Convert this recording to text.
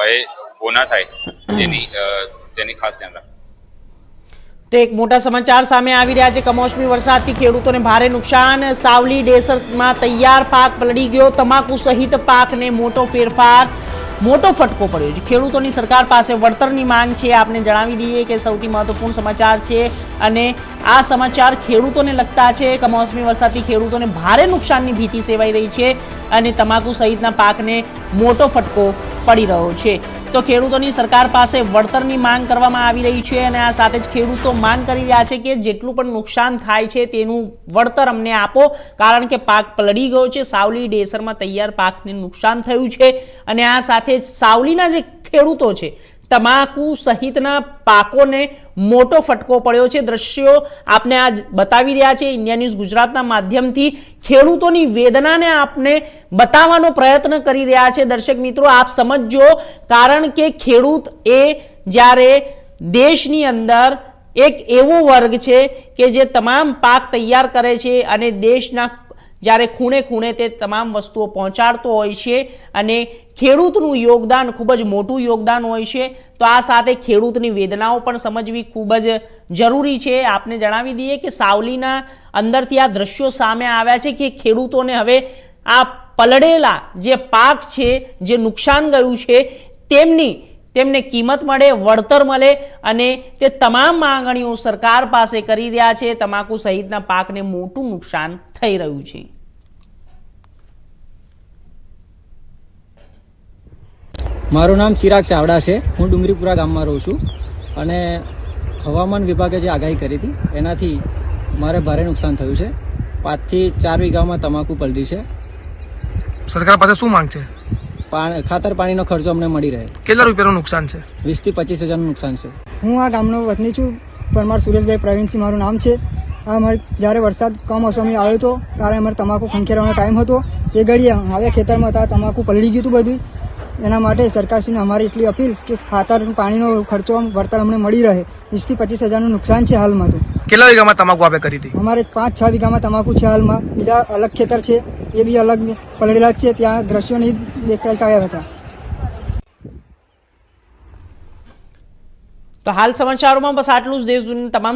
હવે ઓના થાય તેની ખાસ ધ્યાન રાખવું। તો એક મોટા સમાચાર સામે આવી રહ્યા છે। કમોસમી વરસાદથી ખેડૂતોને ભારે નુકસાન। સાવલી ડેસરમાં તૈયાર પાક પલળી ગયો। તમાકુ સહિત પાકને મોટો ફટકો પડ્યો છે। ખેડૂતોની સરકાર પાસે વળતરની માંગ છે। આપને જણાવી દઈએ કે સૌથી મહત્વપૂર્ણ સમાચાર છે અને આ સમાચાર ખેડૂતોને લગતા છે। કમોસમી વરસાદથી ખેડૂતોને ભારે નુકસાનની ભીતિ સેવાઈ રહી છે અને તમાકુ સહિતના પાકને મોટો ફટકો પડી રહ્યો છે। તો ખેડૂતોની સરકાર પાસે વળતરની માંગ કરવામાં આવી રહી છે અને આ સાથે જ ખેડૂતો માંગ કરી રહ્યા છે કે જેટલું પણ નુકસાન થાય છે તેનું વળતર અમને આપો, કારણ કે પાક પલળી ગયો છે। સાવલી ડેસરમાં તૈયાર પાકને નુકસાન થયું છે અને આ સાથે જ સાવલીના જે ખેડૂતો છે તમાકુ સહિતના પાકોને મોટો ફટકો પડ્યો છે। દ્રશ્યો આપને આજ બતાવી રહ્યા છે। ઇન્ડિયા ન્યૂઝ ગુજરાતના માધ્યમથી ખેડૂતોની વેદનાને આપને બતાવવાનો પ્રયત્ન કરી રહ્યા છે। દર્શક મિત્રો, આપ સમજો, કારણ કે ખેડૂત એ જ્યારે દેશની અંદર એક એવો વર્ગ છે કે જે તમામ પાક તૈયાર કરે છે અને દેશના જ્યારે ખૂણે ખૂણે તે તમામ વસ્તુઓ પહોંચાડતો હોય છે અને ખેડૂતનું યોગદાન ખૂબ જ મોટું યોગદાન હોય છે। તો આ સાથે ખેડૂતની વેદનાઓ પણ સમજવી ખૂબ જ જરૂરી છે। આપને જણાવી દઈએ કે સાવલીના અંદરથી આ દ્રશ્યો સામે આવ્યા છે કે ખેડૂતોને હવે આ પલળેલા જે પાક છે, જે નુકસાન ગયું છે, તેમને કિંમત મળે, વળતર મળે અને તે તમામ માંગણીઓ સરકાર પાસે કરી રહ્યા છે। તમાકુ સહિતના પાકને મોટું નુકસાન થઈ રહ્યું છે। મારું નામ ચિરાગ ચાવડા છે। હું ડુંગરીપુરા ગામમાં રહું છું અને હવામાન વિભાગે જે આગાહી કરી હતી એનાથી મારે ભારે નુકસાન થયું છે। 5 થી 4 વીઘામાં તમાકુ પલળી છે। સરકાર પાસે શું માંગ છે? ખાતર પાણીનો ખર્ચો અમને મળી રહે। કેટલા રૂપિયાનું નુકસાન છે? 20 થી 25 હજારનું નુકસાન છે। હું આ ગામનો વતની છું। પરમાર સુરેશભાઈ પ્રવીણસિંહ મારું નામ છે। જ્યારે વરસાદ કમોસમી આવ્યો હતો ત્યારે અમારે તમાકુ ખંખેરવાનો ટાઈમ હતો, એ ઘડીએ હવે ખેતરમાં હતા તમાકુ પલળી ગયું હતું બધું। એના માટે સરકારશ્રીને અમારી એટલી અપીલ કે ખાતર પાણીનો ખર્ચો વળતર અમને મળી રહે। 20 થી 25 હજારનું નુકસાન છે હાલમાં। તો કેટલા વીઘામાં તમાકુ આપે કરી હતી? અમારે 5-6 વીઘામાં તમાકુ છે હાલમાં। બીજા અલગ ખેતર છે, એ બી અલગ પલળેલા જ છે, ત્યાં દ્રશ્યો નહીં દેખાઈ આવ્યા હતા। તો હાલ સમાચારોમાં બસ આટલું જ। દેશ દુનિયાની તમામ